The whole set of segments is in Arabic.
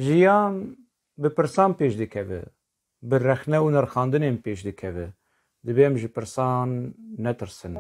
jiyan bi pirsan pêş dikeve, bi rexne û nirxandinên pêş dikeve. Divê em ji pirsan netirsin.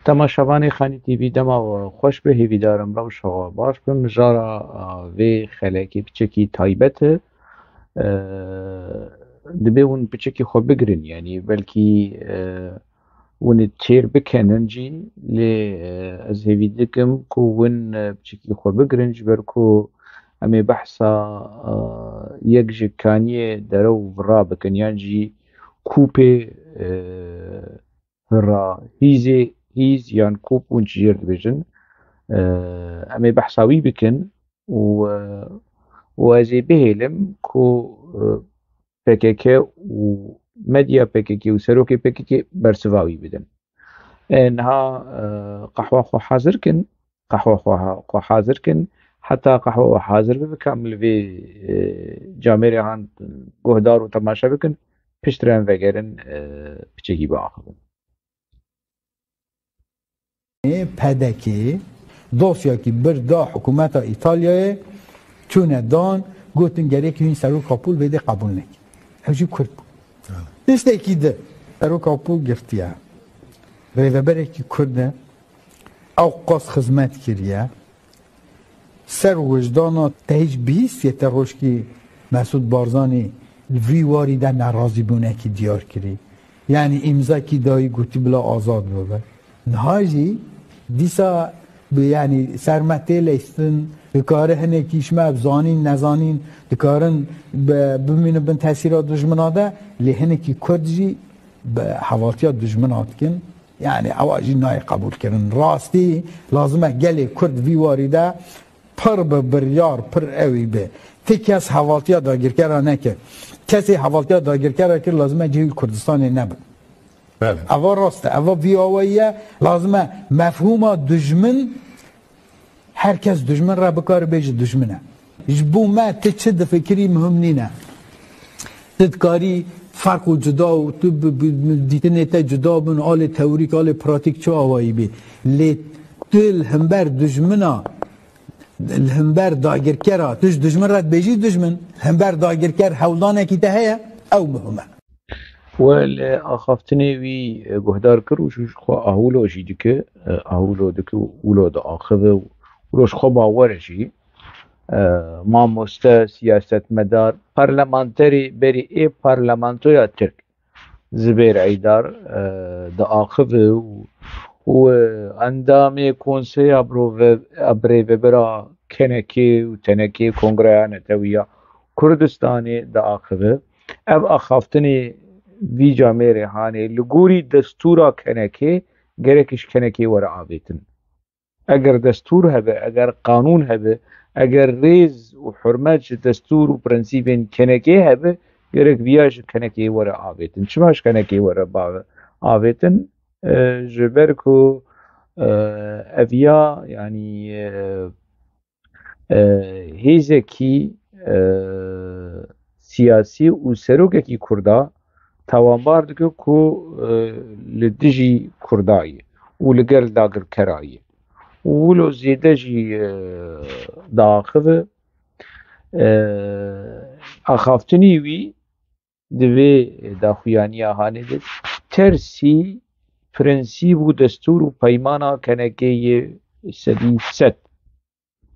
تماشاوانê Xanî TV dema xweş bi hêvîdarim rewşa baş bin mijara vê xelekê piçekî taybet e divê hûn piçekî xwe bigirin yanî belkî hûn ê têr bikenin jî lê ez hêvî dikim ku hûn piçekî xwe bigirin ji ber ku em ê behsa yek ji kaniyê derew vira bikin yan jî kûpê hira hîz yan kûp hûn çi jêr dibêjin em ê behsa wî bikin û ez ê bihêlim ku PKK û medya PKK û serokê PKK bersiva wî bidin. Niha qehwa xwe hazir kin heta qehwa we hazir bibe em li vê camerê han guhdar û temaşe bikin pişt re em vegerin piçekî biaxivin. پدکی دosya ki bir da hükümeta İtalya'ya çöne dan gotun gerek gün seru kapul ve de kabul nek. Hacı Kürt. İşte ki de seru kapul girtiya. Revebere ki Kürt'e avqas hizmet kiriye. Ser vicdana tehic bihis yete hoş ki Mesut Barzani vi varide narazi bune ki diyar kiri. Yani imza ki dahi guti bila azad bebe. Nhaji دیسا یعنی سرمته لیستن دکاره هنه کیشمه بزانین نزانین دکارن بمینه بن تاثیرات دجمناده لی هنه کی کردجی به حوالتیات دجمنات کن یعنی اواجی نای قبول کرن راستی لازمه گلی کرد وی واریده پر به بریار پر اوی به تکی از حوالتیات داگرکره نکه کسی حوالتیات داگرکره که لازمه جهیل کردستانی نبود بله. اول راسته اول ویاویه لازمه مفهوم دشمن herkes düşman را بکار بیش دشمنه جبو ما تشد فکری مهم نینه تدکاری فرق و جدا و تو دیتنیت جدا بن آل تئوریک آل پراتیک چه آوایی بی لی دل همبر دشمنه همبر داگرکره توش دشمن را بیشی دشمن همبر داگرکر حولانه کی تهیه او مهمه والآخافتني وي جهدار كروش خو أهولو شي ديك أهولو ديك ولو دا آخذ وروش خو باورشي ما مستا سياسة مدار برلمانتري بري اي برلمانتويا ترك زبير عيدار دا آخذ و اندامي كونسي ابري برا كنكي و تنكي كونغريان تويا كردستاني دا آخذ اب آخافتني وی جامعه هانه لگوری دستورا کنکه گرکش کنکه ورا آبیتن اگر دستور هبه اگر قانون هبه اگر ریز و حرمت دستور و پرنسیبین کنکه هبه گرک ویاش کنکه ورا آبیتن چماش کنکه ورا آبیتن جبرکو اویا یعنی هیزکی سیاسی و سروکه کی کرده توانبار دکه کو لدجی کردایی و لگل داگر کرایی ولو زیده جی داخل اخافتنی وی دوی داخویانی آهانه دید ترسی پرنسیب و دستور و پیمانا کنکه سدی ست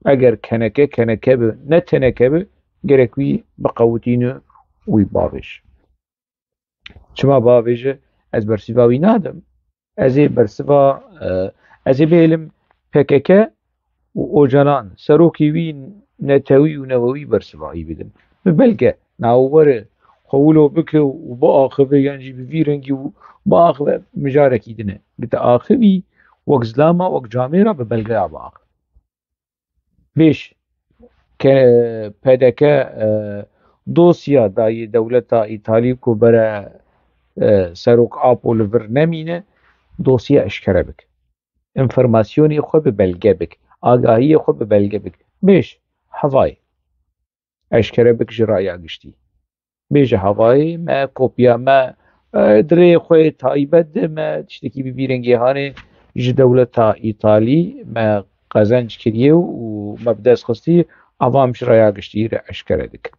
اگر کنکه به نه تنکه به گرکوی بقوتین وی باوش چما باویجه از برسیوا وی نادم از برسیوا از بیلم PKK و اوجانان سروکی وی نتوی و نووی برسیوایی بدن ببلغه ناوره خولو بك وبآخذ يعني بفيرنجي وبآخذ مجاركي دنه بتآخذي وقت زلاما وقت جاميرا ببلغه بآخذ بيش كبدك دوسيا داي دولتا إيطالي كو برا سروك آبو لفر نمينه دوسيا اشكره بك انفرماسيوني خو ببلغه بك آگاهی خو ببلغه بك بيش هواي اشكره بك جرايا قشتي بيش هواي ما كوبيا ما دري خوي تايبد ما تشتكي ببيرنجي هاني جي دولتا إيطالي ما قزنج كريه ومبدأ خستي عوام شرايا قشتي اشكره بك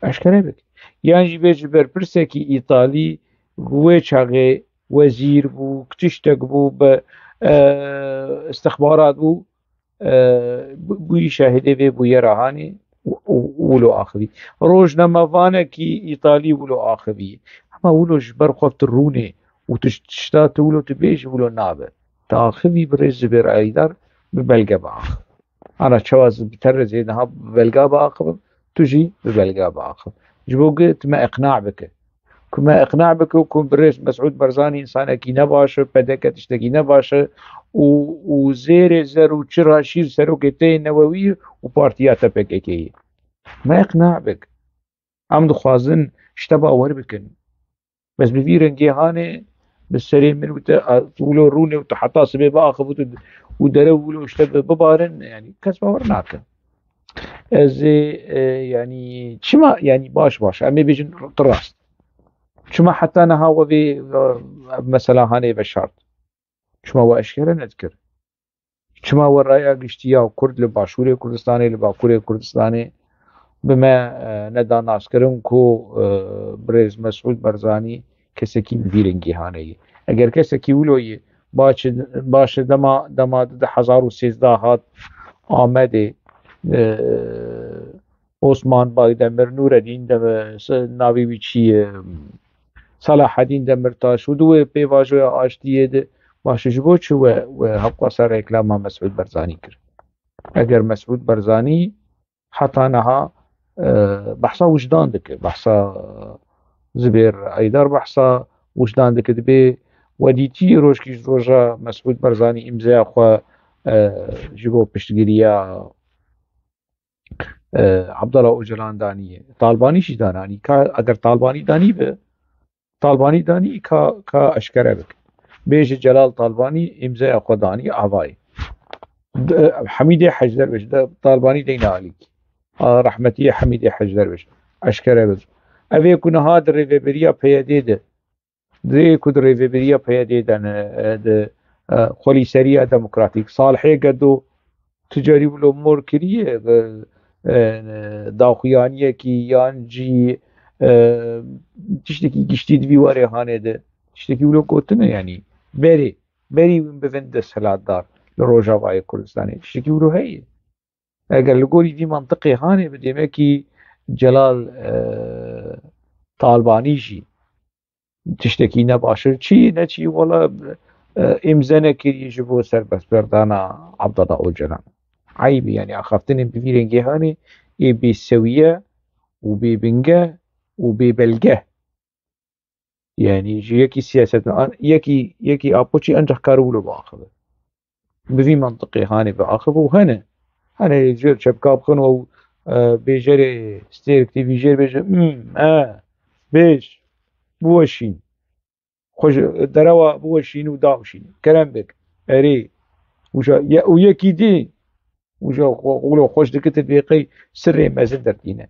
اشکره بک یان جی بیج بر پرسکی ایتالی گوه چاقه وزیر بو کتشتک بو به استخبارات بو بوی شاهده به بوی رهانی ولو آخوی روزنامه وانه کی ایتالی ولو آخوی اما ولو جبر خفت رونه و تشتات ولو تبیج ولو نابه تا آخوی برز بر ایدار ببلگه باخ أنا شواز بترز إنها ببلغا بآخر تجي ببلغا بآخر جبوك ما إقناع بك كما إقناع بك وكون بريس مسعود برزاني إنسان كي نباشر بدك تشتكي نباشر وزير زر وشرها شير سروكتي نووي وبارتياتا بكيكي ما إقناع بك عم دخوازن اشتبه أور بكن بس بفيرن هاني بالسرير من ولو روني وتحطها سبب آخر ودرولو اشتبه ببارن يعني كسبه ورناك از يعني شما يعني باش أمي بيجن تراست شما حتى نها وفي مثلا هاني بشارت شما واشكره نذكر شما ورايا قشتيا وكرد لباشوري كردستاني لباكوري كردستاني بما ندا ناسكرم كو بريز مسعود برزاني کسکی بیرنگی هانه اگر کسکی ولوی باش دما 1013 هات آمده عثمان بایدمر نوردین دم ناوی ویچی صلاح الدین دمرتاش و دو پیواجو آشتیه ده باش جبو چو و حقا سر اکلام مسعود برزانی کرد اگر مسعود برزانی حتی نها بحثا وجدان دکه بحثا زبير ايدار بحثا وجدان دك دبي وديتي روشكيش روجا مسعود برزاني امزا خو جبو پشتگیریا عبد الله اوجلان دانیه طالبانی شي دانانی کا اگر طالبانی دانی به طالبانی دانی کا اشکره بك بيج جلال طالباني امزا خو داني اهواي حميدي حج درويش طالباني دينا عليك رحمتي حميدي حج درويش اشکره بك اوه کنه ها در ریوبریا پیاده ده ده کد ریوبریا پیاده دن خولی سریع دموکراتیک صالحه گدو تجاری بلو مور کریه داخویانیه کی یان جی تشتکی گشتی دوی واره هانه ده تشتکی بلو کوتنه یعنی بری بفند سلات دار لروجاوای کردستانی تشتکی بلو هیه اگر لگوری دی منطقه هانه بدیمه کی جلال طالبانيشي تشتكي نباشر چي نچي ولا امزنه كري جبو سر بس بردانا عبد الله اوجلان عيب يعني اخافتن بفيرنجي هاني بسوية وببنجة وببلجة يعني يكي سياسة يكي ابوشي انجح كارولو باخذ بفي منطقي هاني باخذ وهنا هنا يجير شبكاب خنو بيجري ستيرك تي بيجري بيجري بيش بوشين خوش دروا بوشين وداوشين كلام بك اري وجا ويكي دي وجا قولوا خوش دكت بيقي سري مازن دردينا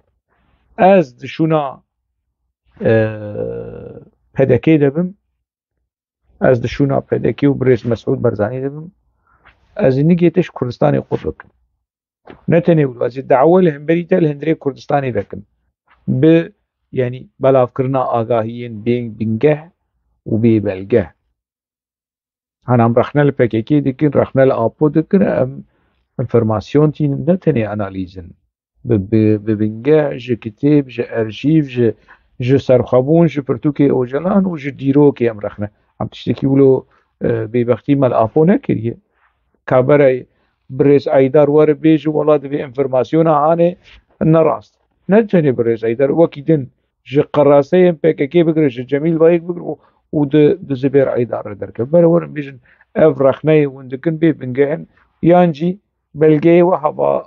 از دشونا پدكي دبم از دشونا پدكي وبريس مسعود برزاني دبم از نيجيتش كردستاني قطبك نتني ولوازي الدعوة لهمبريتا الهندري كردستاني بكم ب يعني بلاف كرنا آگاهيين بنجه وببلجه أنا عم رخنا الباكيكي دكين رخنا الأبو دكين انفرماسيون تي نتني أناليزن ببنجه جه كتاب جه أرشيف جه سرخابون جه برتوكي أوجلان وجه ديروكي عم رخنا عم تشتكي ولو ببختي ما الأبو نكريه كابري بريس ايدار ور بيج ولا دبي انفرماسيون عاني النراست نتني برزاي در وكيدن جي قراسي PKK بقر جي جميل بايك بقر ود زبير عيدار درك برور بيجن افرخني وندكن بي بنجهن يانجي بلگه و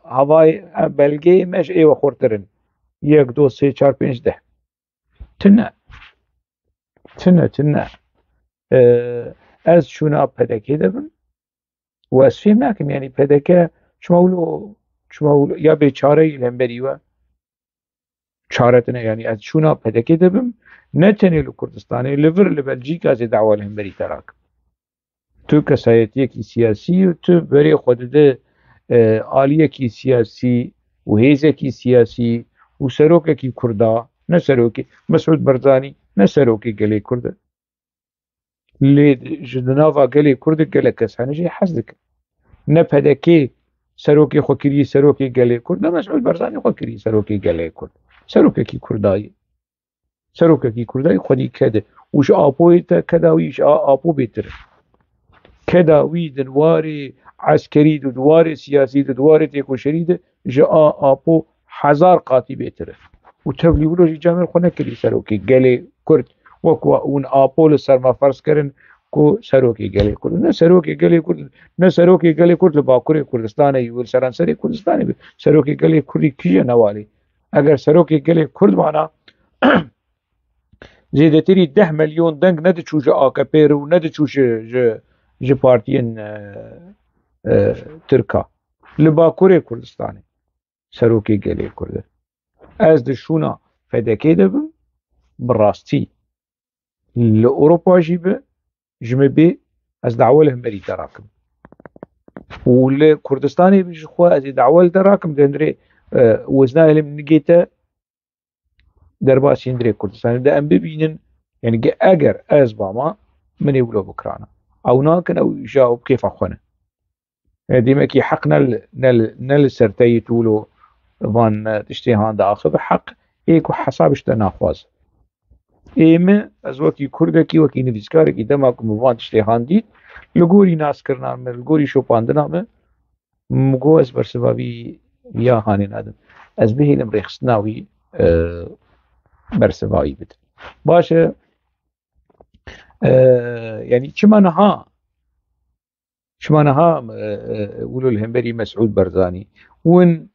هوای بلگه مش ايوه خورترن 1 2 3 4 5 10 تنه از شونا پدکه دبن و از فهم نکم یعنی پدکه شمولو یا بیچاره لنبری و چارتنه یعنی از شونا پدکه دبن نتنی لکردستانه لور لبلجیک از دعوه لنبری تراک تو کسایتی کی سیاسی و تو بری خود ده آلیه کی سیاسی و هیزه کی سیاسی و سروکه کی کردا نه سروکه مسعود برزانی نه سروکه گلی کرده لی جدناوا گلی کرده گلی کس هنجی حزدک نه پدکی سروکی خوکری سروکی گلی کرده مسعود برزانی خوکری سروکی گلی کرد سروکه کی کردایی خودی کده وش آپوی تا کداویش آپو بیتره کداوی دنواری عسکری دنواری سیاسی دنواری تیکوشری ده جا آپو 1000 قاطی بیتره و تبلیغ جی جامعه خونه کلی سروکی گلی کرد وکو اون آپول سرما فرض کردن کو سروکی گلی کرد نه سروکی گلی کرد لباکوری کردستان ایول سرانسری کردستانی بی سروکی گلی کردی کیه نوالی اگر سروکی گلی کرد معنا زیدتری 10 میلیون دنگ نده چوش AKP رو نده چوش جه پارتین ترکا لباکوری کردستانی سروکی گلی کرده از دشونا فدکی دبم براستی لأوروبا جيبه جمبي از دعوة لهم بري تراكم ولكردستاني بيجخوا از دعوة تراكم دندري وزنا لهم نجيتا درباسي دندري كردستاني ده ام ببينن يعني اگر از باما من يقولوا بكرانا او ناكن او يجاوب كيف اخوانا ديما كي حقنا نل سرتي تولو فان تشتيهان داخل حق ايكو حسابش تناخواز ایمه از وکی کردکی وکی نویسکارکی دماغ موان تشتیهان دید لگوری ناس کرنامه لگوری شوپاندنامه مگو از برسواوی یا هانی نادم از بهیلم ریخستناوی برسواوی بد باشه يعني شمانها ولو الهمبري مسعود برزاني ون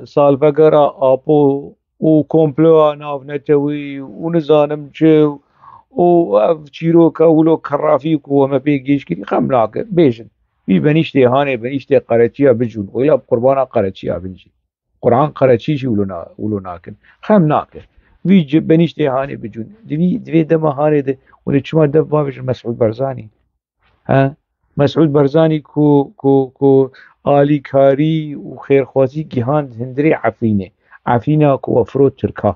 سالفقرا ابو وكومبلو ناف نتوي ونزانم جو و چیروکا ولو کرافیک و ما بيجيش كي خملاك بيجن بي بنيشتي هاني بنيشتي قرچيا بجون ولا قربانا قرچيا بنجي قرآن قرچيشي ولو ناكن خمناك بي بنيشتي هاني بجون دوي دم هاني ده ونشما دبا بجن مسعود برزاني ها مسعود برزاني كو آلي كاري وخيرخوازي جهان هندري عفينة كو افرود تركا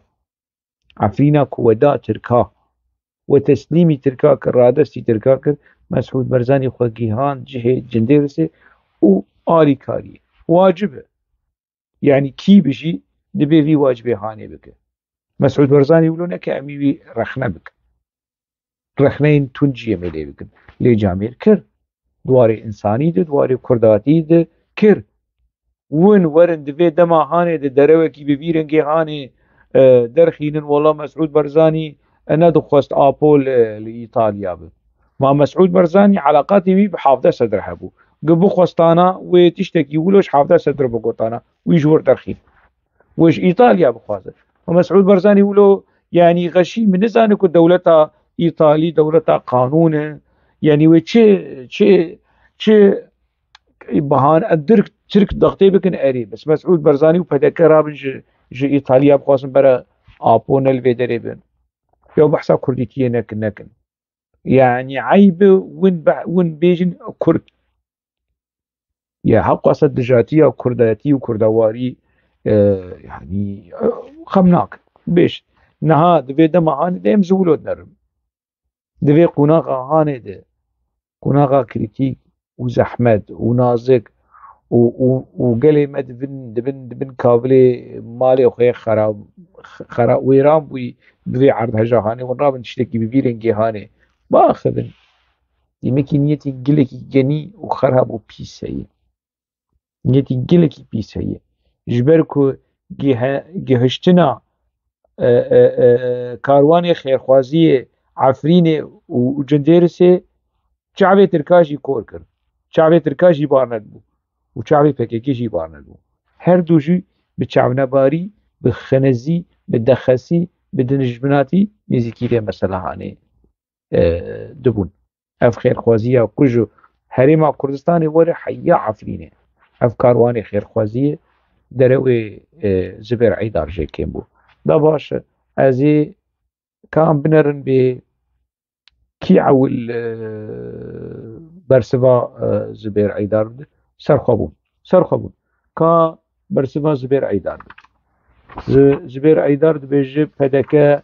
عفينة كو وداء تركا وتسليمي تركا كرادستي تركا كر مسعود برزاني خو جهان جهه جنديرسي و آلي كاري واجبه يعني كي بشي دبي في واجبه هاني بك مسعود برزاني يقولون كأمي رخنة بك رخنين تنجي ملي بك لي جامير كر دواري انساني ده دواري كرداتي ده كر ون ورن دفي دما هاني ده دروكي ببيرنجي هاني درخينن والله مسعود برزاني انا دخوست ابول لايطاليا به مع مسعود برزاني علاقاتي بيه بحافظه صدر حبو قبو خوستانا وتشتكي ولوش حافظه صدر بقوتانا ويجور درخين وش ايطاليا بخوازه ومسعود برزاني ولو يعني غشي من نزانك دولتها ايطالي دولتها قانونه يعني وچه بهان الدرك ترك ضغطي بكن اري بس مسعود برزاني وبدكرا بج ايطاليا بخواسم برا ابون الفيدري بن يو بحثا كرديتيه نكن يعني عيب وين بيجن كرد يا حق اصد دجاتيه وكرداتي وكردواري يعني خمناك بيش نها دبي دمهان ديم زولود نرم دبي قناقه هاني ده قناقه كريتيك وزحمت ونازك وقالي ما دبن كابلي مالي وخي خراب ويرام بذي عرض هجاهاني ونراب نشتكي ببيرنجي هاني باخذن يمكن نيتي قلكي جني وخراب وبيس هي نيتي قلكي بيس هي جبركو گهشتنا کاروانی خیرخوازی عفرین و جندرسه چاوی ترکاشی کور کرد چاوی ترکاشی بارند بو و چاوی پکیکیشی بارند بو هر دوجی به چاونباری به خنزی به دخسی به دنجبناتی نزیکی لی مثلا هانه دبون اف خیرخوازی او کجو هرما کردستان وره حیا عفرینه اف کاروانی خیرخوازی دروي زبير عيدار جي كيمبو دا باش ازي كان بنرن ب كي عول برسفا زبير عيدار سرخبون كا برسفا زبير عيدار زبير عيدار بيجي بدك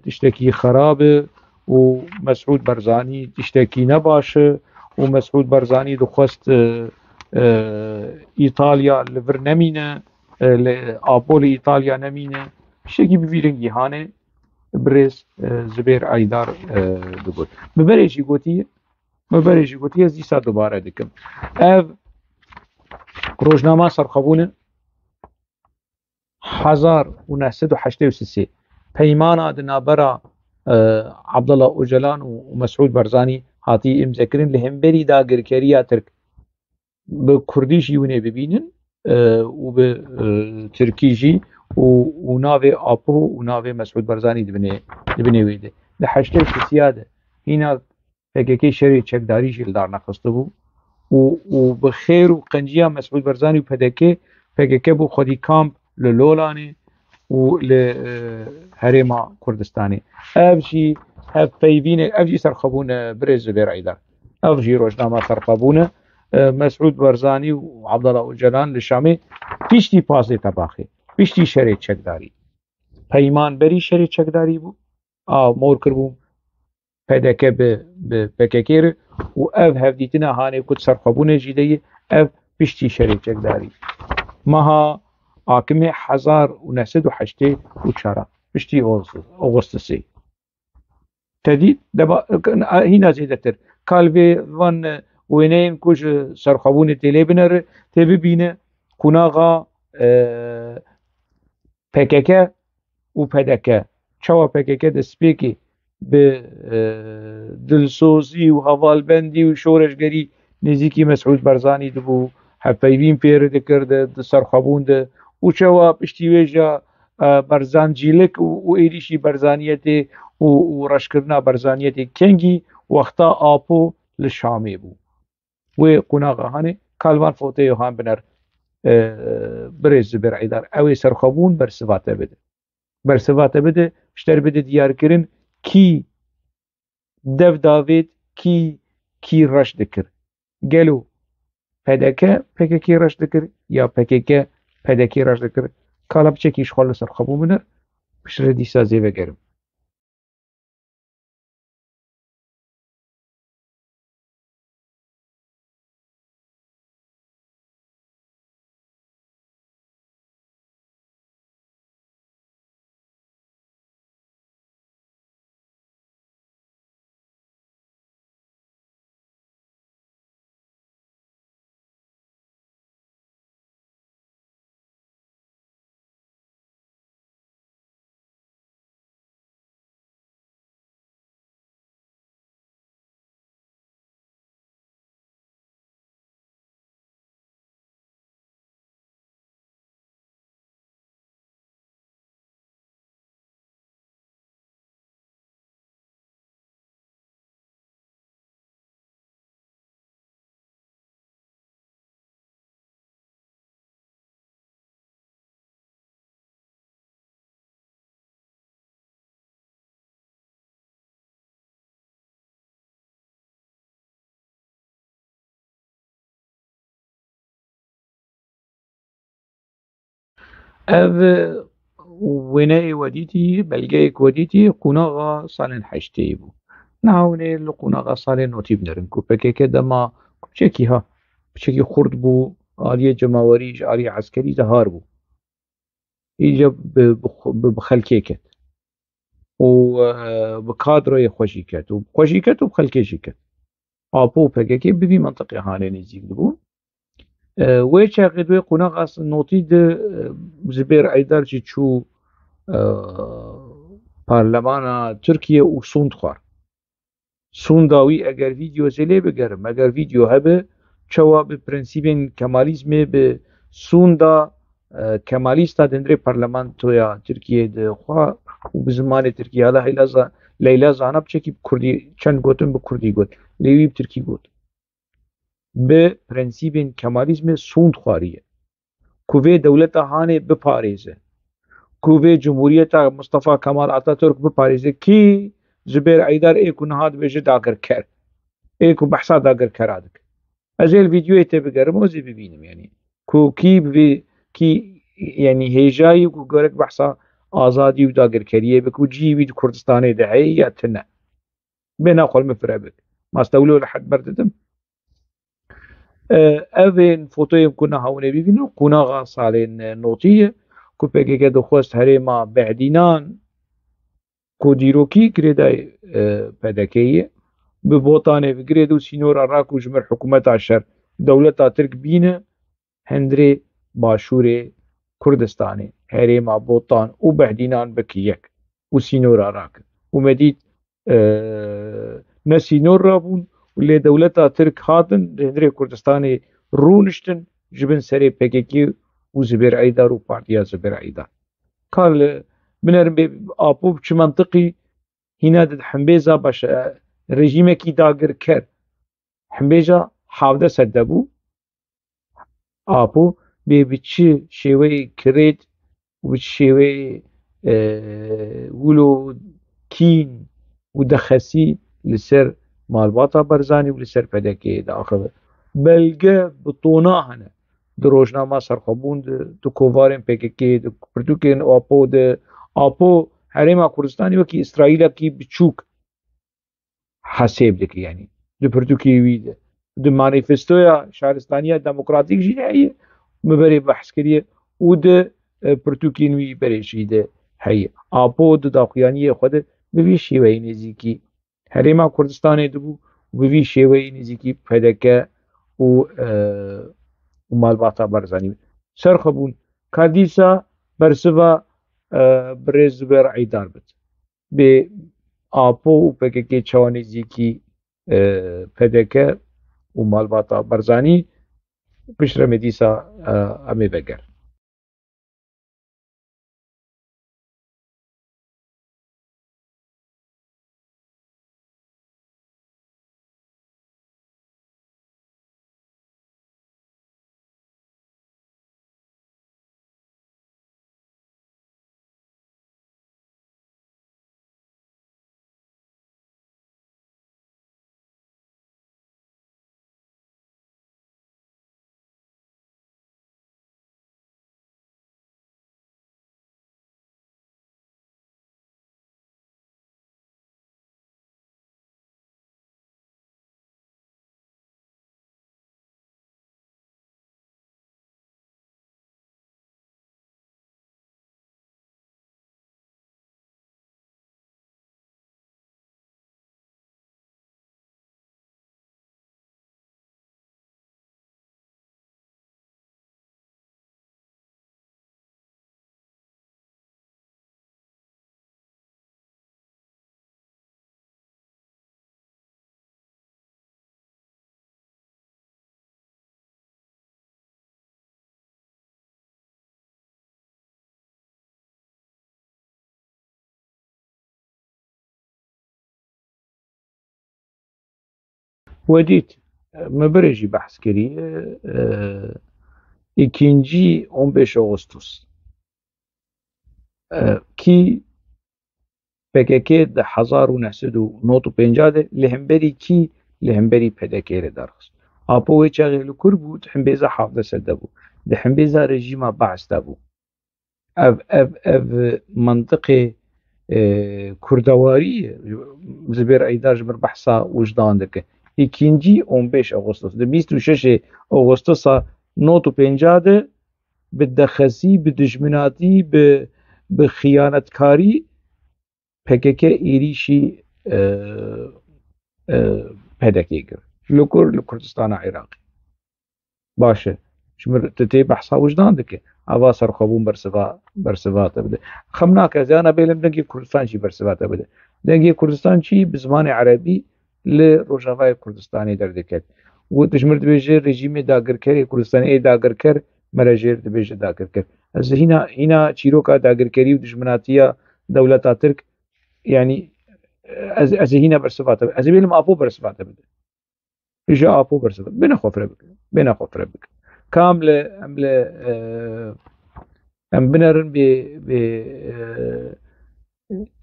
تشتكي خراب ومسعود برزاني تشتكي نباش ومسعود برزاني دخست إيطاليا لفر نمينة لآبول إيطاليا نمينة شكي بفيرنجي هاني بريس زبير عيدار دبود مبريشي قوتي زي سا دوباره دكم اف روجنامه سرخبونه 1983 پیمانا دنابرا عبدالله اوجلان ومسعود برزاني هاتي امذكرين لهمبري داگركريا ترك بكرديش يوني ببينن وبتركيجي ونافي ابو ونافي مسعود برزاني دبني ويده لحشته سياده هنا PKK شری چکداری جلدار نخسته بو و بخیر و قنجیا مسعود برزانی و PKK بو خودی کامپ لولانه و لهرما کردستانه افجی پیوینه افجی سرخبونه برز زبیر عیدار افجی روشنامه سرخبونه مسعود برزانی و عبدالله اوجلان لشامه پیشتی پاسه تباخه پیشتی شری چکداری پیمان بری شری چکداری بو مور کربوم PKK به PKK و اف هفدیتنا هانه کد سرخبونه جیده اف پیشتی شری چکداری ماها آکمه 1984 پشتی اغسطسی تدید دبا هینا زیده تر کالوی وان وینین کش سرخبونه تیلی بنر تیبی بینه کناغا PKK و PKK چوا PKK دسپیکی به دلسوزی و هوالبندی و شورشگری نزیکی مسعود برزانی دبو حفیوین پیرده کرده سرخبون ده و چوا پشتیویجا برزان جیلک و ایریشی برزانیت و رشکرنا برزانیت کنگی وقتا آپو لشامی بو و قناغا هانه کالوان فوته یوهان بنر برز برعیدار اوی سرخبون برسواته بده شتر بده دیار کرن کی دف داوید کی رش دکر گلو PKK رش دکر یا PKK رش دکر کالا بچه خال سرخبون بنر بشر دیسا زیوه گرم اف وینای ودیتی بلگه ودیتی قناغا سالن حشتی بو نهاونه لقناغا سالن نوتی بنرن کو PKK دما بچکی خورد بو آلیه جماوریش آلیه عسکری زهار بو ایجا بخلکه کت و بکادروی خوشی کت و بخلکه شی کت آپو PKK ببی منطقه هانه نزیک بو ويتشا قدوي قناغ نوتي د زبير ايدار جي تشو برلمان تركيا وسوند خوار سونداوي اگر فيديو زلي بگرم اگر فيديو هبه چوا به پرنسيبين كماليزم به سوندا كماليستا دندري برلمان تويا تركيا د خوا وبزمان تركيا لا ليلا زانا بچكي بكردي چند گوتن بكردي گوت ليوي بتركي گوت به پرنسيبين كماليزم سوند خواريه کوه دولت هانه بپاريزه کوه جمهوريت مصطفى كمال اتاتورك بپاريزه كي زبير ايدار ايكو نهاد بيجي داگر كر ايكو بحثا داگر كرادك ازي الفيديو ايته بگرم وزي ببينم يعني كو كي يعني هيجاي وكو گرك بحثا آزادي وداگر كريه بكو جيوي دو كردستاني دهي ياتنا بينا قول مفرابك ما استولو لحد برددم اوين فوتويم كنا هاونه ببينم قناغا صالين نوتيه كو پکه دخواست هرما بعدینان کو دیروکی گریدای پدکیه به بوتانه و گریدو سینور عراق و جمر حکومت عشر دولت ترک بینه هندری باشور کردستانه هرما بوتان و بعدینان بکیک و سینور عراق و مدید نه سینور رابون و لی دولت ترک هاتن هندری کردستانه رونشتن جبن سری پککی و زبير عيدار وبارتيا زبير عيدار قال بنرم آبو بچ منطقي هنا دد حمبيزا باش رژیم کی داگر کر حمبيزا حافظه سدبو آبو بچ شوي كريد وبچ شوي ولو كين ودخسي لسر مالباتا برزاني ولسر پدكي داخل بلگه بطونا هنه د روزنامه سرخوبون د کووارن پککی د پرتوکین آپو د آپو حریم کردستانی و کی اسرائیل کی بچوک حساب دکی یعنی د پرتوکی وی د مانیفستویا شهرستانی دموکراتیک جی هي مبري بحث کریه و د پرتوکین وی برشی ده هي آپو د داخیانی خود به وی شیوه نزیکی حریم کردستان دبو به وی شیوه نزیکی پدکه و مالباتا برزاني سرخبون كاديسا برسوا برز بر عيدار بت به آپو و پککی چوانی زیکی پدکه و مالباتا برزاني پشر مدیسا امی بگر وديت مبرجي بحث كري ikinci 15 Ağustos ki PKK ده 1995 لهمبري كي لهمبري PKK درخص آپو چاغي لکور بود حمبيزا حافظه سدبو ده حمبيزا رژيما بعث دبو اف منطقه كردواري زبير ايدار جبر بحثا وجدان دكه ikinci 15 Ağustos ده 26 Ağustos 95 به دخسی به دشمناتی به خیانتکاری PKK ایریشی پدکی کرد لکردستان عراقی باشه شمر تتي بحثا وجدان دك أبا سرخبون برسفات أبدا خمنا كزانا بيلم دنجي كردستان شي برسفات أبدا دنجي كردستان شي بزمان عربي لروجافاي كردستاني دردكت وتشمر دبيجي رژیم داگرکری کردستان ای داگرکر مراجر دبیجه داگرکر از هنا چیروکا داگرکری و دشمناتیا دولت ترک يعني از هنا برسفات از بيلم أبو برسفات بده إجا أبو برسفات بنا خوف ربك كاملة أم بنرن ب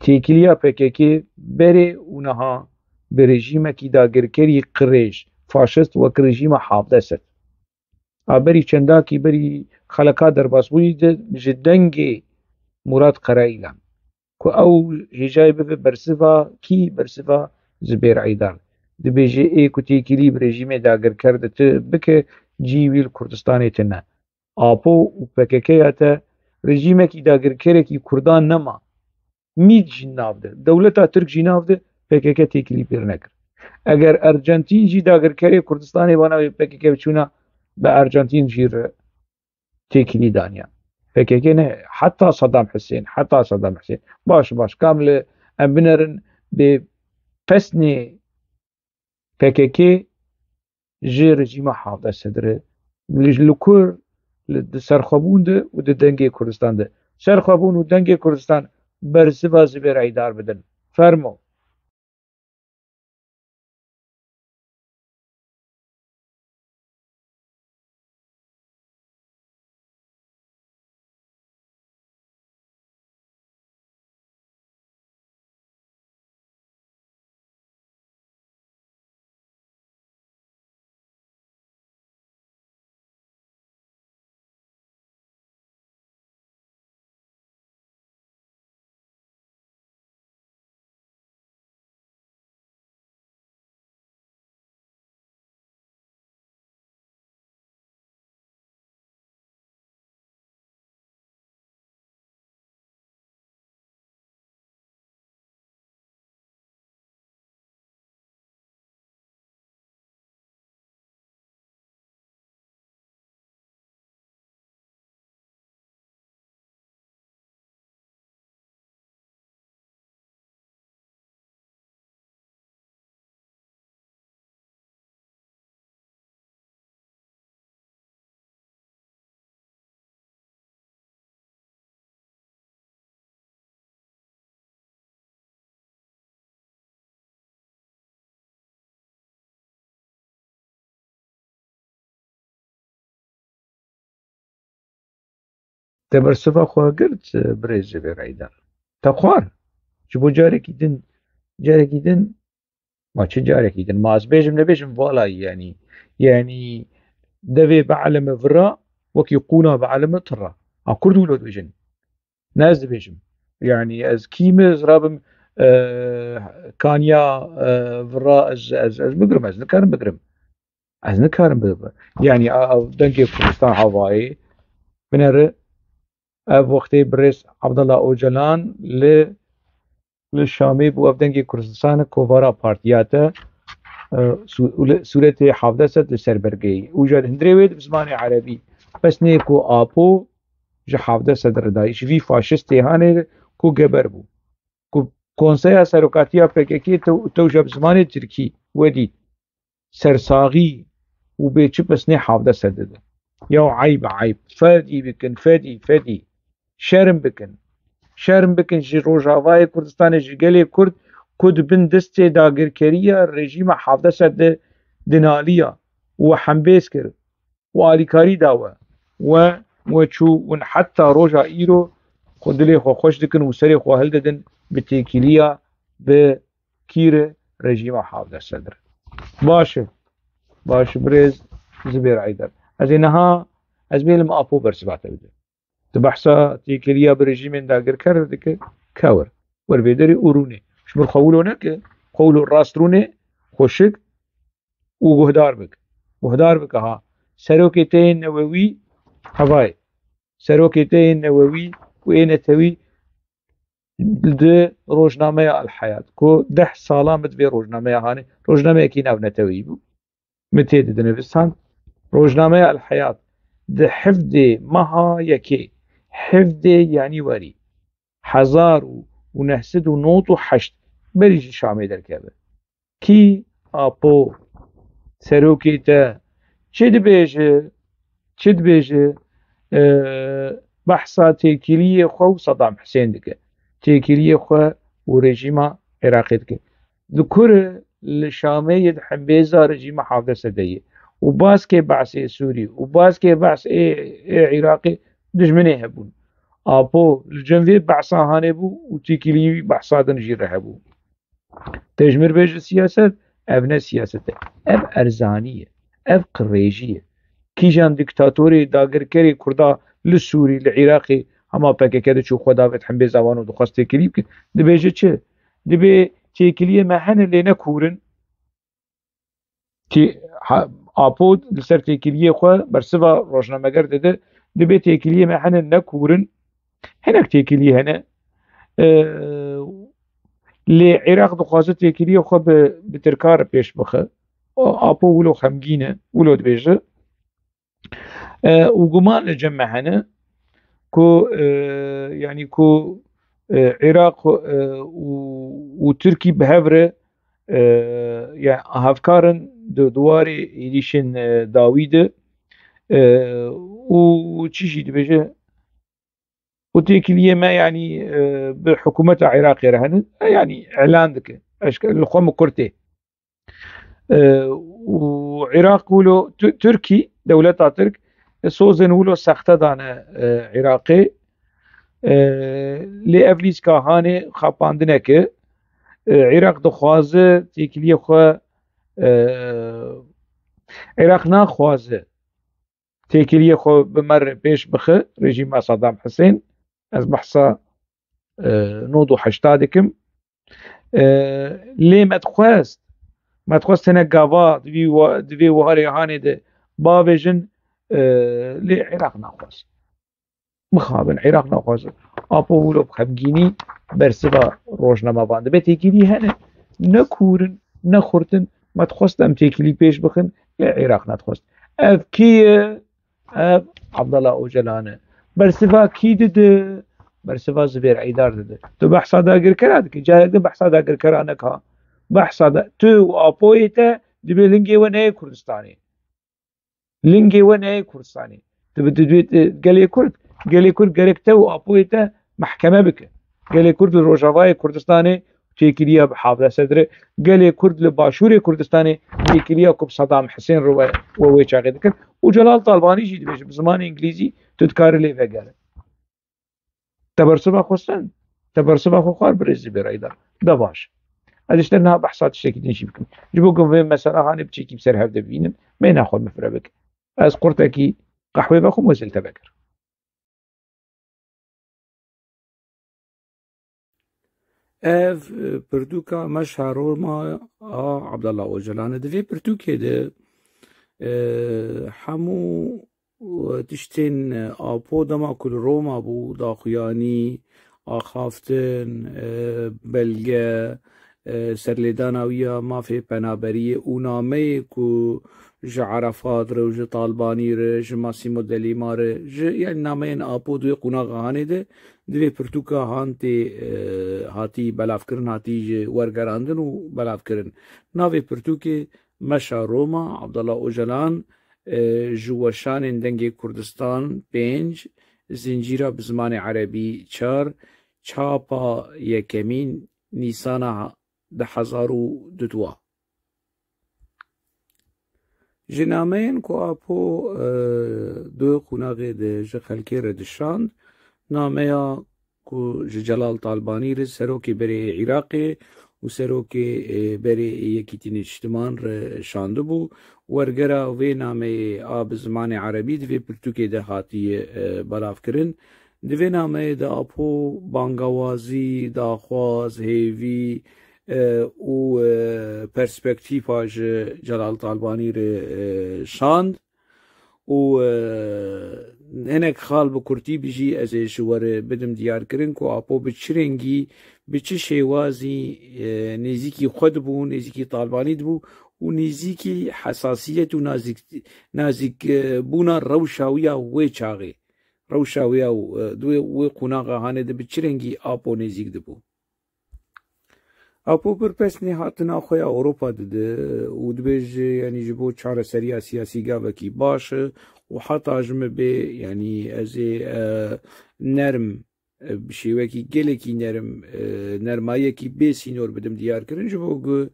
تيكليا PKK بري ونها برژیم کی داگرکری قریش فاشست وەک رژیمە حافدەست ئابەری چەنداکی بەری خەڵەکا دەرباسبووی ji dengê Murat Qaraîlan ku ew hêjayê bibe bersiva kî bersiva Zubêr Eydar dibêje ê ku têkilî bi rejîmê dagirker di bike cî wî li Kurdistanê tune Apo û PKK te rejîmekî dagirkerekî Kurdan nema mît jî nav de dewleta Tirk jî nav de PKK têkilî pêr nekir eger Ercentîn jî dagirkerê Kurdistanê vana wê PKK biçûna bi Ercentîn jî re têkilî daniya PKK ne heta Saddam Hüseyin baş kamle em binerin bê pesnê PKK ji rejîma Hafdestê re li kur di serxwebûn de û di dengê Kurdistan de serxwebûn û dengê Kurdistan bersiva Zubêr Eydar bidin fermo te bersiva xwe girt birêz Zubêr Eydar te xwar ji bo carekî din ma çi carekî din ma ez bêjim nebêjim valayî yanî devê bielime vira wekî qûna bielime tira a Kurd wilo dibêjin ne ez dibêjim yanî ez kîme ez rabim kaniya vira ez bigirim ez nikarim bigirim yanî dengê Kurdistan havayê binêre ev wextê birêz Abdullah Öcalan li Şamê bû ev dengê Kurdistanê kovara partiya te sûretê Hafdestet li ser bergeyî û ji hindirê wê bi zimanê erebî pesnê ku Apo ji Hafdestet re dayî ji vî faşistê hanê ku geber bû ku konseya serokatiya PKK tewja bi zimanê Tirkî wedî sersaxî û bêçi pesnê Hafdestet dide ya eyb fedî bikin fedî şerm bikin ji Rojavayê Kurdistanê ji gelê Kurd ku dibin destê dagirkeriya rejîma Hafdestet de dinaliya û hembêz kir û alîkarî dawe we çû û heta roja îro xwe dilê xwe xweş dikin û serê xwe hildidin bi têkiliya bi kîrê rejîma Hafdestet re baş birêz Zubêr Eydar ez ê niha ez bêlim Apo bersiva te bide di behsa têkiliya bi rejîmên dagirker dike kewir wervê derê û rûnê ji ber xwe wilo neke xwe wilo rast rûnê xweşik û guhdar bike ha serokê te yên Newewî hevayê serokê te yên Newewî û ê netewî di rojnameya El Hayat ku 10 salan min divê rojnameya hanê rojnameyekî nav netewî bû min tê dinivîsan rojnameya El Hayat ده حفظ مها يكي حفظ يعني وري 1998 بريش شامي دركبه كي آبو سروكي تا چد بيجه بحثا تيكيلية خو صدام حسين دكه تيكيلية خو ورجيما عراقي دكه ذكر الشامية حمبيزا رجيما حافظة سدية وباس كي بعث سوري وباس كي بعث عراقي دجمني هبون آبو الجنوبي بعثا هانبو وتيكيلية بعثا دنجير هبو تجمر بيج السياسة أبناء سياسة أب أرزانية أب قريجية كيجان ديكتاتوري داگر كري كردا للسوري العراقي هما باكي كده شو خدا فتحن بي زوانو دخواست تكليب دبيجي چه دبي تكليه محن اللي نكورن تي آبود لسر تكليه خوا برسفا روشنامگر دده دبي تكليه محن نكورن هناك تكليه هنا لعراق دخواست تكليه خوا بتركار بيش بخه آبو ولو خمگينه ولو دبيجه وقمان لجمع هنا كو يعني كو عراق وتركي بهفره يعني هفكارن دواري إليشن داويد وتشيشي دبجه وتيكلية ما يعني بحكومة عراق رهن يعني إعلان ذك أشكال الخوم كرتي وعراق ولو تركي دولة ترك سوزن ولو سخته دانه عراقي لی افلیس که هانه خاپاندنه که عراق دخوازه تیکلیه خو عراق نخوازه تیکلیه خو بمر پیش بخه رژیم صدام حسین از بحثا نودو حشتادكم ليه ما تخواست هنا قاوا دوی وهاري هاني ده باوجن ليه عراق نخواست مخابن عراق نخواست آپو ولو بخمگینی برسبا روشنما بانده به تیکیلی هنه نکورن نخورتن ما تخواست ام تیکیلی پیش بخن عراق نتخواست اف کیه اف عبدالله اوجلانه برسبا کی ده برسبا زبير عيدار ده تو بحثا داگر کرد که جاهده بحثا داگر کرانه که بحثا دا تو و آپویتا دبی لنگی و نه کردستانی لنگی و نه کردستانی تو بدویت گلی کرد گرکته و آپویتا محکمه بکه گلی کرد روجاوای کردستانی تیکیلیا بحافظه صدره گلی کرد لباشور کردستانی تیکیلیا کب صدام حسین رو و چاقید کرد و جلال طالبانی جید بشه بزمان انگلیزی تدکار لی وگره تبرسبا خوستن تبرسبا خو خوار برزي برايدر ده باش ازش لنا بحثات الشكل نشي بكم جبوكم في مثلا هاني بتشيكي بسر هفده بينن ما ناخذ مفرا بك از قرتكي قحوه باخو وزلت بكر اف پرتوکا مشهور ما عبدالله اوجلانه دوی پرتوکه ده همو تشتين آپو دما كل روما بو داخویانی آخافتن بلگه سرلداناوية ما في پنابرية ونامي كو جا عرفات رو جا طالباني رو جا ماسيمو دليما رو يعني نامين آپو دوی قناغ هاني ده دوی پرتوكا هانتي هاتي بلاف کرن هاتي جا ورگراندن و بلاف کرن ناوي پرتوكي مشا روما عبدالله اوجلان جوشان دنگ کردستان 5 زنجیرا بزمان عربی 4 چاپا یکمین نیسان 2002 جنامین کو اپو دو قناغی ده خلکی ردشاند نامه کو جلال طالبانی رد سروکی بری عراقی و سروکی بری یکیتین اجتماع شانده بو ورگرا و نامه آب زمان عربی دوی پرتوکی ده هاتی بلاف کرن دوی نامه ده اپو بانگوازی داخواز هیوی و پرسپکتیفا جلال طالبانی ر شاند و هنک خال بکرتی بجی از شوار بدم دیار کرن کو اپو بچرنگی بچه شیوازی نزیکی خود بو نزیکی طالبانی بو و نزیکی حساسیت و نازک بونا روشاویا و چاغی روشاویا و قناغا هانه ده بچرنگی آپو نزیک دبو آپو پر پس نهاتنا خویا اوروپا ده و دبیج يعني جبو چار سريا سياسي گاوكي باش و حتى جمع بي يعني ازي نرم بشيوكي گلكي نرم نرمايكي بي سينور بدم ديار کرن جبو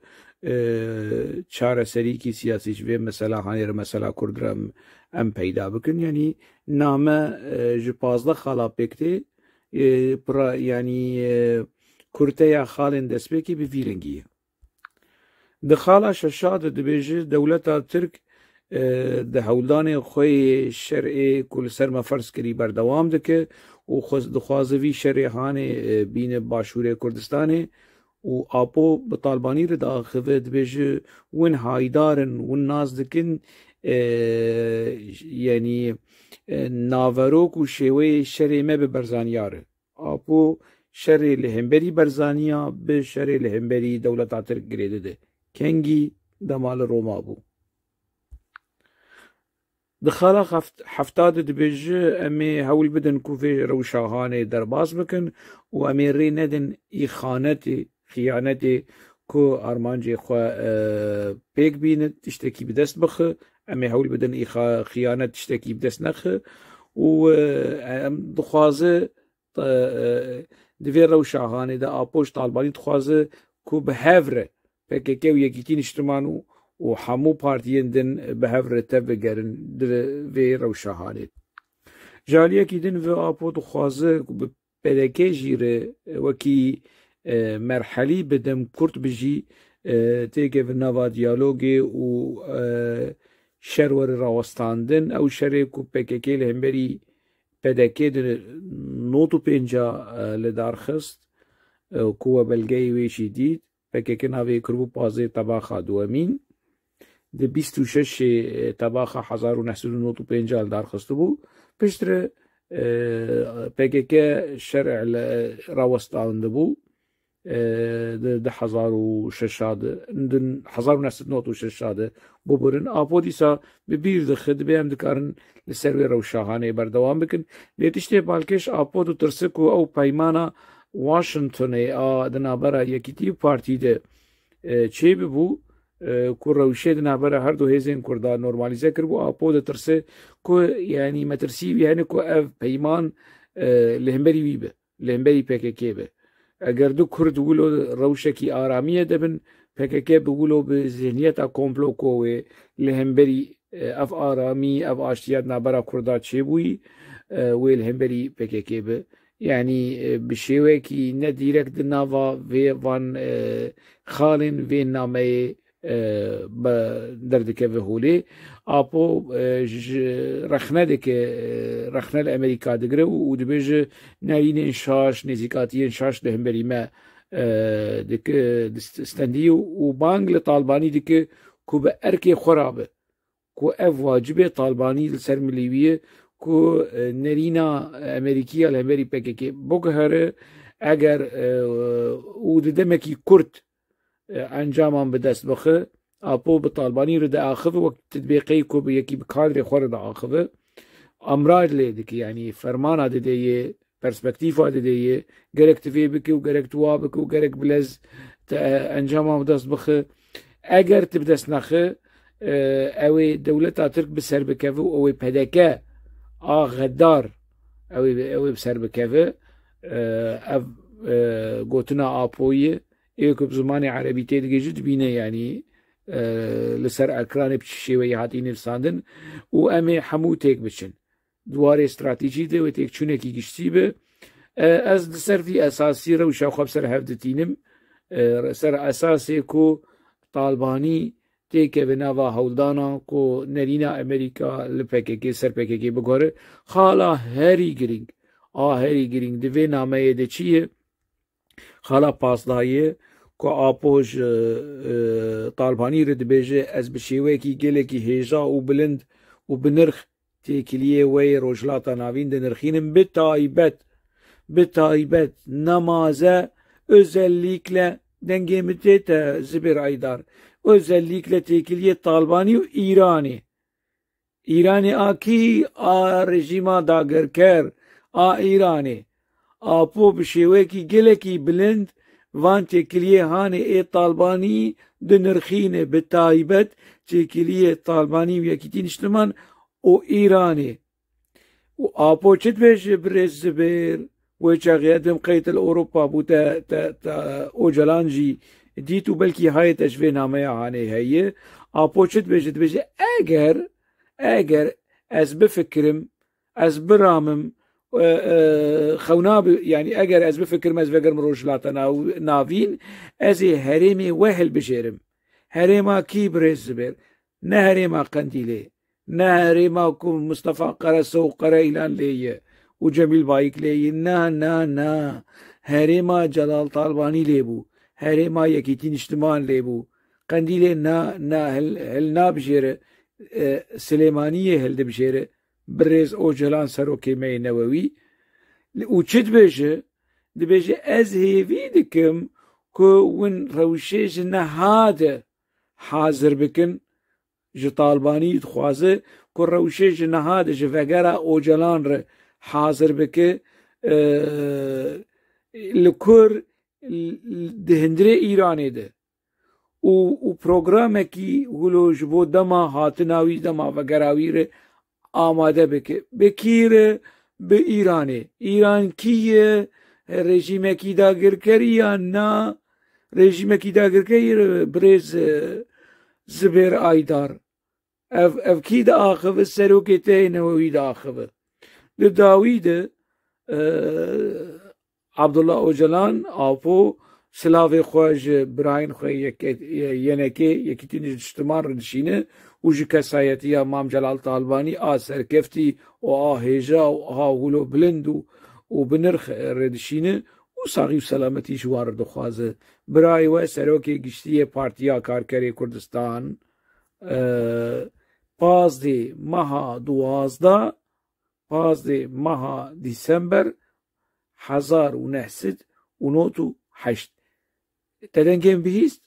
چار سری کی سیاسی جوی مثلا هانی مثلا کردرم ام پیدا بکن یعنی نامه جپازده خالا پکتی پر یعنی کرته یا خالن دست بکی بفیرنگیه دخالا ششاد دبیجه دولتا ترک ده هولدان خوی شرعی کل سرما فرض کری بردوام دکه و دخوازوی شرعی بین باشور کردستانه و آپو بطالبانی رد آخوه دبیجه ون هایدارن ون ناز دکن یعنی ناوروک و شوی شرعی ما ببرزانیاره آپو شرعی لهمبری برزانیا به شرعی لهمبری دولت ترک گریده ده کنگی دمال روما بو دخالا حفتاد دبیجه امی هول بدن کوفی روشاهانه درباز بکن و امی ری ندن ای خیانتی کو ارمانجی خواه پیک بینه تشتکی بدست بخه امی هول بدن ای خیانت تشتکی بدست نخه و دخوازه دوی روشاهانه ده آپوش طالبانی دخوازه کو بهفره پکه و یکیتین اجتماعو و همو پارتیین دن بهفره تبگرن دوی روشاهانه جالیه کی دن و آپو دخوازه پدکه جیره وکی مرحلی بدم کرد بجی تیگه و نوا دیالوگی و شرور راوستاندن او شره کو پکه لهمبری پدکه دن نوتو پینجا لدارخست کوه بلگه ویشی دید پکه ناوی کربو پازه طباخه دوامین ده 26 طباخه 1995 لدارخست بو پشتر پکه شرع راوستانده بو ده 1996 بو برن آپو دیسا ببیر دخد بیم دکارن لسروی روشاهانه بردوام بکن لیتشتی بالکش آپو دو ترسکو او پیمانا واشنطنه دنابرا یکیتی پارتی ده چه ببو کو روشه دنابرا هر دو هزین کرده نورمالیزه کربو آپو ده ترسه کو یعنی مترسی یعنی کو اف پیمان لهمبری ویبه لهمبری پکه به اگر دو کرد بقولو روشکی آرامیه دبن پکه بقولو به ذهنیت کمپلو کوه لهمبری اف آرامی اف آشتیات نابرا کرده چه بوی وی لهمبری پکه به يعني بشيوه كي نديرك دناوا في وان خالن في نامي دردك في هولي آپو رخنه دك رخنه الامريكا دقره ودبيج نارين انشاش نزيكاتي انشاش لهم بريما دك استنديو وبانج لطالباني دك كو بأركي خرابه كو اف واجبه طالباني لسر مليوية کو نرینا امریکیه لهمبری پکه بگهره اگر او دمکی کرد انجامان به دست بخه آپو به طالبانی رو ده آخفه وقت تطبیقی کو به یکی بکادر خور ده آخفه امراج لیده که یعنی فرمان ده دیه پرسپکتیف ده دیه گرک تفیه بکی و گرک تواب بکی و گرک بلز انجامان به دست بخه اگر تبدست نخه اوی دولت ترک بسر بکفه و اوی پدکه غدار او بسر بكفه اف قوتنا آپوية ايكو بزماني عربي تيدقى جد بينا يعني لسر اكراني بشيوي هاتين الساندن و امي حمو تيك بچن دوار استراتيجي ده و تيك چونكي گشتيبه از لسر في اساسي رو شاو خب سر هفدتينم سر اساسي كو طالباني تیکه به نوا هولدانا کو نرینا امریکا لپکه سر پکه بگوره خالا هری گرینگ دوی نامه ده چیه خالا پاسدایه کو آپوش طالبانی رد بیجه از بشیوه کی گله کی هیجا و بلند و بنرخ تیکلیه وی روشلاتا ناوین ده نرخینم بتایبت نمازه özellikle dengemi te zibir aydar özellikle tekiliye Talbani ve İran'ı aki rejima dagirker İran'ı apo bişeweki geleki bilind van tekiliye hani Talbani dönürxine betaybet tekiliye Talbani ve yakitin işleman o İran'ı و آپو چت بيش بريز زبير ويشا غيادم قيت الأوروبا بو تا أوجلانجي ديتو بلكي هاي تشفي نامية عني هي آپو چت بيش اگر از بفكرم از برامم خوناب يعني اگر از بفكرم از بقرم روشلاتا نافين از هرمي وهل بشيرم هرما كي بريز زبير نه هرما قنديلي نه ما كون مصطفى قرسو قريلان ليه وجميل بايك ليه نا هرما جلال طالباني ليبو هرما يكيتين اجتماع ليبو قنديلي نا هل بشيره سليمانية هل بشيره بريز او جلان سروكي مي نووي وچد بيجي از هيفي دكم كو ون روشيج نهاده حاضر بكن ji Talbanî dixwaze ku rewşê ji nehade ji vegera ocalan re hazir bike li kur di hindirê Îranê de û programekî hûlo ji bo dema hatina wî dema vegera wî re amade bike bi kî re bi Îranê Îran kî ye rejîmekî dagirkerî ya na rejîmekî dagirkerî re birêz Zibêr Aydar ev kî diaxive serokê te Newewî diaxive li dawî de Abdullah Öcalan apo silavê xwe ji birayên xwe yenekê yekîtîn ji ihtimal re dişîne û ji kesayetiya Mam Celal Talbanî a serkeftî û a hêja û a hûlo bilind û bi nirx re dişîne û saxî û selametî ji wan re dixwaze birayê we serokê giştiyê Partiya Karkerê Kurdistan پازدê meha duwazda پازدê meha Dîsember 1998 te dengên bihîst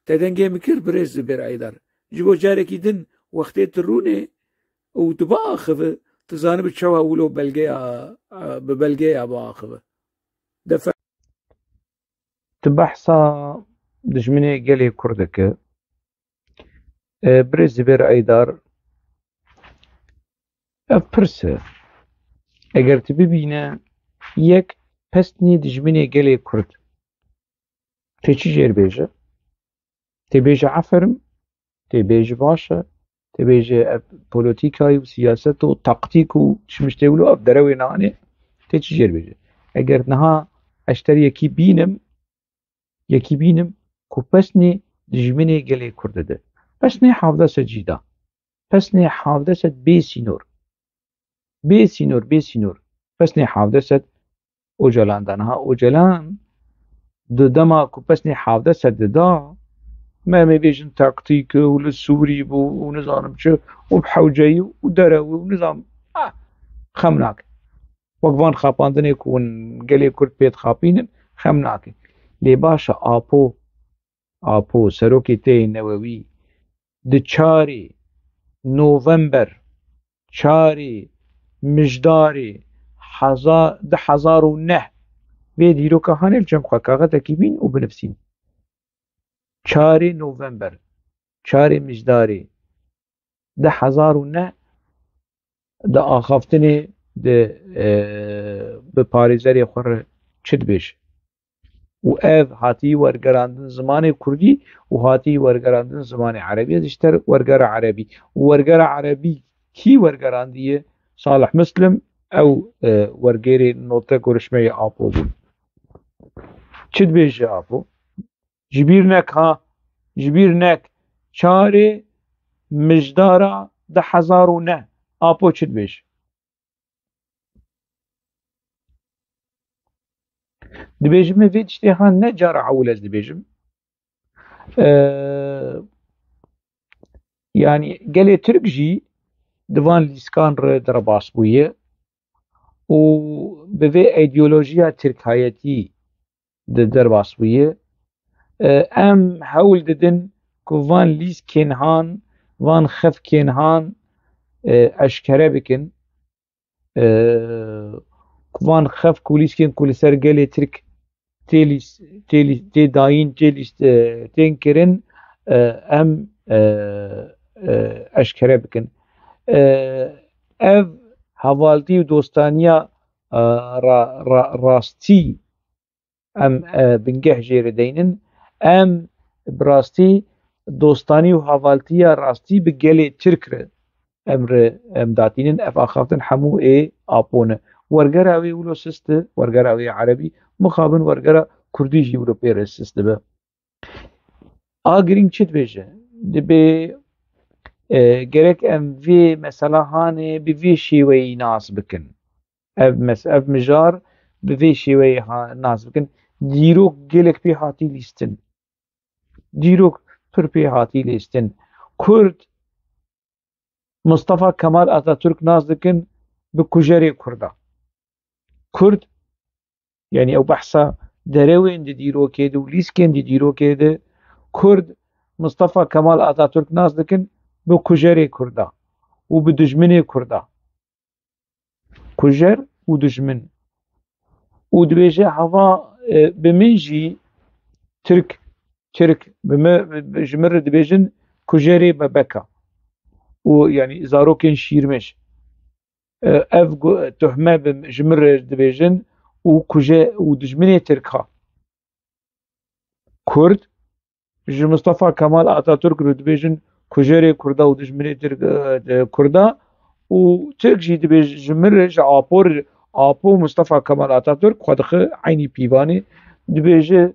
te dengê mikir birêz Zibêr Aydar ji bo carekî din wextê tu rûnê û tu biaxive tu zanibî çawa wilo bi belgeya biaxive Tu behsa dijminê gelê Kurdeke birêz Zibêr Aydar ev pirs e eger tu bibîne yek pestnê dijminê gelê Kurd tê çi jêrbêje tê bêje eferim tê bêje baş e tê bêje ev polîtîkayî û siyaset û taqtîk û şimiştê wilo ev derewê nanê tê çi jêrbêje eger niha eşter yekî bînim ku pesnê dijminê gelê Kurd de pesnê 17 cîda pesnê 17 bê sînor pesnê 17 Öcalan da niha Öcalan di dema ku pesnê 17 dida me bêjin taktîk û li Sûrî bû û nizanim çi û bi hewceyî û derewî û nizam xem nake wek van xapandinê ku hûn gelê Kurd pê dixapînin xem nake lê baş e apo serokê te Newewî di 4 November 4 Mijdarê 2009 vê dîroka hanê li cem xwe kaxetekî bîn û binivîsîn 4 November 4 Mijdarê 2009 di axaftinê bi parêzerê xwe re çi dibêje û ev hatiyî wergerandin zimanê Kurdî û hatiyî wergerandin zimanê Erebî ez îşter wergera Erebî û wergera Erebî kî wergerandiye Salih Muslim ew wergerê nota görüşmeyê apo bûn çi dibêje apo ji bîr nek 4 Mijdara 2009 apo çi dibêje dibêjim vê tiştê ne cara ewil ez dibêjim yani gelê Tirk jî di van lîskan re derbas bûye û bi vê îdeolojiya Tirkayetî de derbas bûye em hewl didin کو وان لیس کنهان وان خف کنهان اشکره بکن وان خف کولیس کن کل سر گلی ترک تی داین تیلیس تین کرن ام اشکره بکن ev havaltî û dostaniya rastî em bingeh jê re deynin em bi rastî dostanî û havaltiya rastî bi gelê Tirk re em datînin ev axaftin hemû ê Apo ne wergera wê wilo sist e wergera wê erebî mixabin wergera Kurdî jî wilo pê re sist dibe a girîng çi dibêje dibe gerek em vê mesela hanê bi vê şêweyî nas bikin ev mijar bi vê şêweyî nas bikin dîrok gelek pê hatî lîstin dîrok pir pê hatî lîstin Kurd Mustafa Kemal Atatürk nas dikin bi kujerê Kurda Kurd yani ew behsa derewên di dîrokê de û lîskên di dîrokê de Kurd Mustafa Kemal Atatürk nas dikin bi kujerê Kurda û bi dijminê Kurda kujer û dijmin û dibêje heva bi min jî Tirk ji min re dibêjin kujerê bebeka û yani zarokên şîrmiş ev tuhme ji min re dibêjin û kuje û dijminê Tirka Kurd ji Mustafa Kemal Atatürk re dibêjin kujerê Kurda û dijminê Kurda û Tirk jî dibêje ji min re ji Apo Mustafa Kemal Atatürk xwe dixe eynî pîvanê dibêje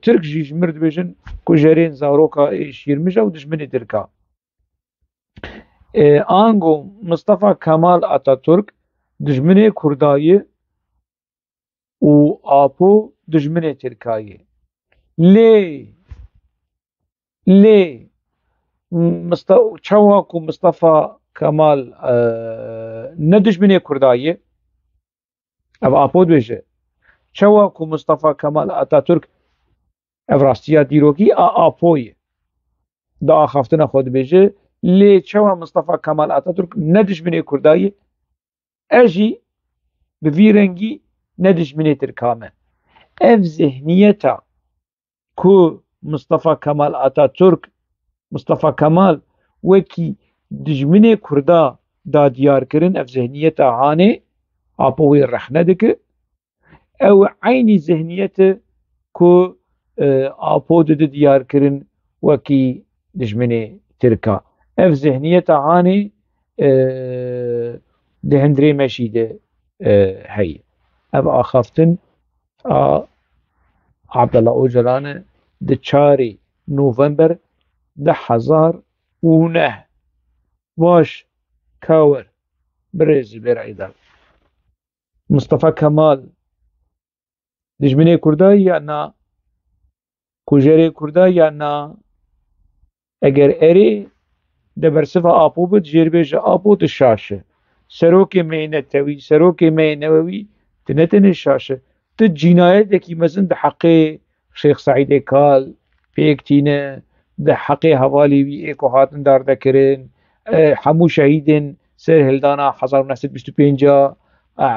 Tirk jî ji min re dibêjin kujerên zaroka şîrmiş û dijminê Tirka ango Mustafa Kemal Atatürk dijminê Kurdayê û Apo dijminê Tirkayê lê çawa ku Mustafa Kemal ne dijminê Kurdayê ev Apo dibêje çawa ku Mustafa Kemal Atatürk ev rastiya dîrokî a Apoyê di axaftina xwe dibêje lê çawa Mustafa Kemal Atatürk ne dijminê Kurdayê e jî bi vî rengî ne dijminê Tirka me ev zihniyeta ku Mustafa Kemal Atatürk Mustafa Kemal wekî dijminê Kurda da diyar kirin ev zihniyeta hanê Apo wê rehne dike ew eynî zihniyet e ku Apo dide diyar kirin wekî dijminê Tirka ev zihniyeta hanê di hindirê me jî de heye ev axaftin a Abdullah Öcalan e di 4 November 2009 baş kawer birêz bêreyda Mustafa Kemal dijminê Kurda ya na kujerê Kurda ya na eger erê di bersiva Apo bid jê dibêje Apo dişaşe serokê me yê netewî serokê me yê newewî tu ne tenê şaşe tu cinayetekî mezin di heqê Şêx Saîdê Kal pêk tîne di heqê hevalê wî ê ku hatin dardekirin hemû şehîdên ser hildana 1925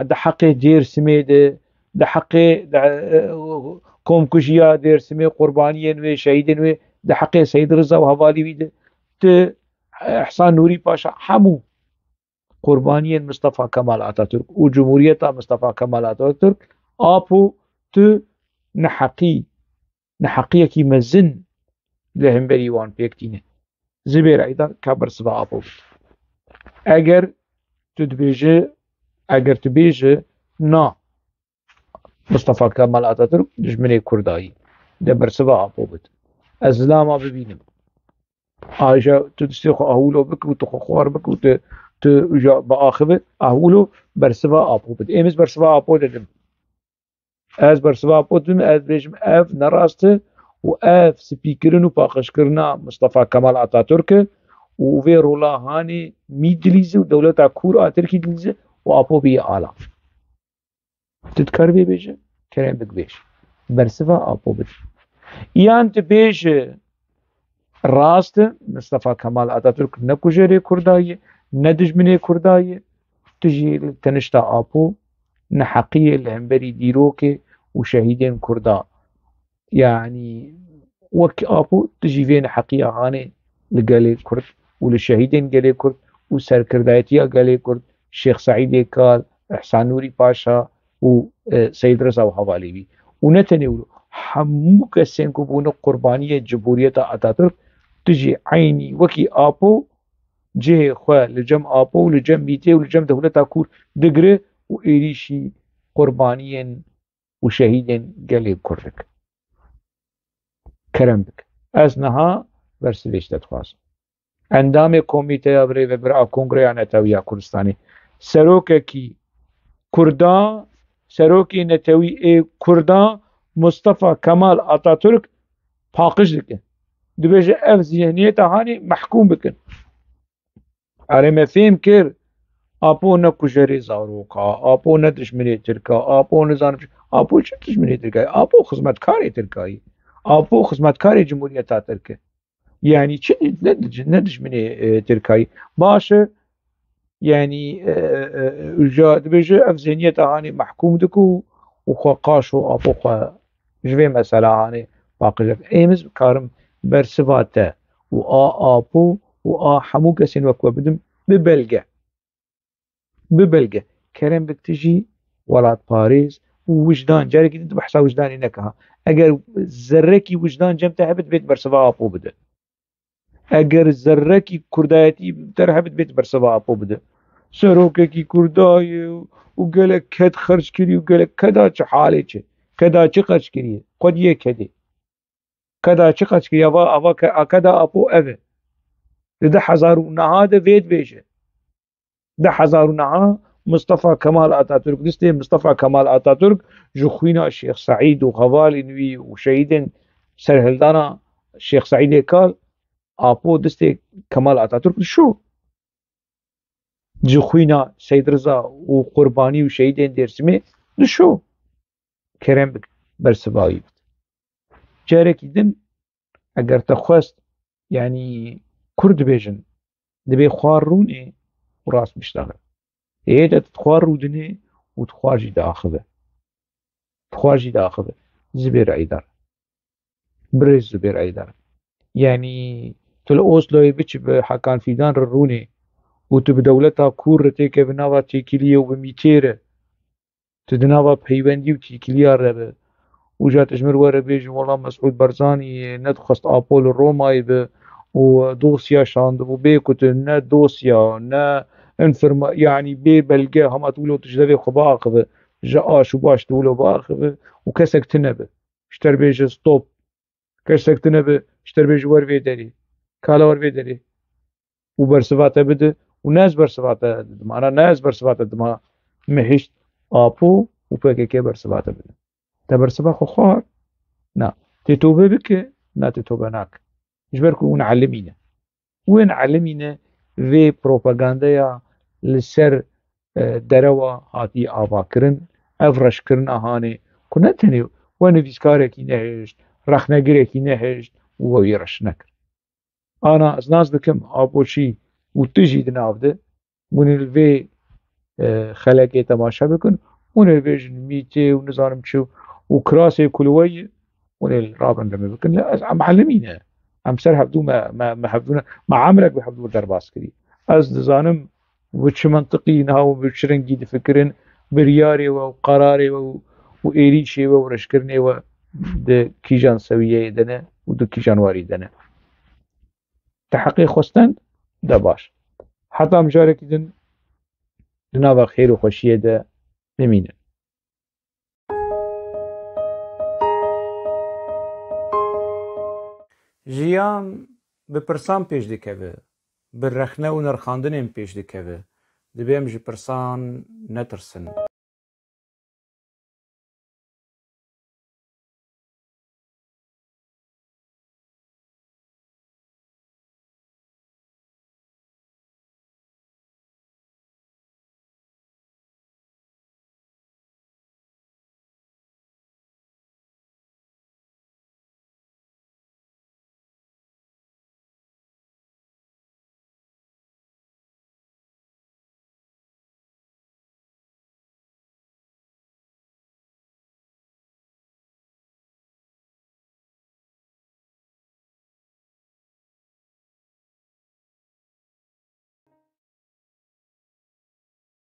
di heqê Dêrsimê de di heqê komkujiya Dêrsimê qurbaniyên wê şehîdên wê di heqê Seyid Riza û hevalî wî de tu Ehsan Nûrî Paşa hemû qurbaniyên Mustafa Kemal Atatürk û Cumhuriyeta Mustafa Kemal Atatürk Apo tu neheqiyekî mezin li hemberî wan pêk tîne zibêreyî da ka bersiva Apo eger tu bêje na Mustafa Kemal Atatürk dijminê Kurdayî de bersiva Apo bid ez zilama bibînim aja tu distê xwe ahûlo bik û tu xwe xwar bik û tu biaxive ahûlo bersiva Apo bid êm ez bersiva Apo didim ez bersiva Apo didim ez dibêjim ev nerast e û ev spîkirin û paqijkirina Mustafa Kemal Atatürk e û vê rola hanê mî dilîze û dewleta Kur a Tirkî dilîze û Apo bîye ala tu dikare vê bêje kerem bikbêj bersiva Apo bid yan tu bêje راست مصطفى كمال اتاتورك نكوجري كرداي ندجمني كرداي تجي تنشتا ابو نحقية الهمبري ديروكي وشهيدين كردا يعني وك ابو تجي فين حقيقة غاني لقالي كرد وللشهيدين قالي كرد وسركردايتيا قالي كرد الشيخ سعيد قال احسان نوري باشا وسيد رضا وحوالي بي ونتناولوا حمو كسين كوبون قربانية جمهورية اتاتورك تجي عيني وكي ابو جه خوا لجم ابو لجم بيتي ولجم دولة كور دقره وإيريشي قربانيا وشهيدا قالي كردك كرم بك أزنها برسليش تتخواص اندام كوميتي ابري وبرا كونغري نتويا كردستاني سروكي كردا سروكي نتوي اي كردا مصطفى كمال اتاتورك باقش دكن دبيجي اف ذهنية هاني محكوم بكن على ما فهم كير ابو نكوجري زاروكا ابو ندشمني تركا ابو نزانم ابو چه دشمني تركا ابو خدمتكاري تركاي ابو خدمتكاري جمهورية تركيا يعني چه ندشمني تركاي باشه يعني جا دبيجي اف ذهنية هاني محكوم دكو وخوا قاشو ابو خوا جوي مسألة هاني باقي ايمز كارم برسواته ابو حمو كسين وكوا بدم ببلغه كرم بتجي ولات باريس ووجدان جاري كده انت بحسها وجداني نكها اگر زركي وجدان جمته هبت بيت برسوا ابو بده اگر زركي كردايتي ترهبت بيت برسوا ابو بده سروكي كرداي وقالك كد خرج كري وقالك كدا چه حالي چه كدا چه خرج كري قد يه كده كدا چه خرج كري اوا كدا ابو اوه ده حزارو نهاده ويد بيشه ده حزارو نها مصطفى كمال اتاتورك دستي مصطفى كمال اتاتورك جخوينا الشيخ سعيد وغوالي نوي وشهيدين سرهلدانا الشيخ سعيد قال ابو دستي كمال اتاتورك شو جخوينا سيد رضا وقرباني وشهيدين ديرسمي شو كرم بك برسبايب جارك دن اگر تخواست يعني كرد بيجن دبي خواروني وراس بيشتغل ايه ده تخوار رودني وتخواجي داخله تخواجي داخله زبير عيدار برز زبير عيدار يعني تل اوسلو بيتش بحكان فيدان روني وتبدولتها كور تيك بناوا تيكيليه وبميتيره تدناوا بيوندي وتيكيليا رب وجات اجمر ورا بيج والله مسعود برزاني ندخست ابول روماي ودوسيا شاند وبيكوت نا دوسيا نا انفرما يعني بي بلقى هم تقولوا تجدبي خباقبه جاء شو باش تقولوا باقبه وكسك تنبه اشتر بيج ستوب كسك تنبه اشتر بيج ور فيدري كالا ور فيدري وبرسفاته بده وناس برسفاته معنا ناس برسفاته دما مهشت ابو وبكي برسفاته بده تبرسفا خوار نا تتوبه بك نا تتوبه ناك جبركو وين علمينا في بروباغندا لسر دروا هاتي آواكرن افرش کرن اهاني كنا تني وانا فيسكاريكي نهشت رخنگريكي نهشت ويرش نكر انا از ناس بكم ابوشي وتجي دنافده من الفي خلقي تماشا بكن من الفيجن ميتي ونزارم شو وكراسي كلوي ونل رابن لما بكن لا معلمينا ام سر حفظو ما حفظونا مع عملك بحفظو درباس كري از دزانم وش منطقي نهاو بشرنجي دفكرن برياري وقراري وإيريشي ورشكرني و ده كيجان سوية دنا وده كيجان واري دنا تحقيق خستن ده باش حتى مجارك دن دناوا خير وخوشية ده نمينه جیان به پرسان پیش دکوه به رخنه و نرخاندن پیش دکوه دبیم جی پرسان نترسن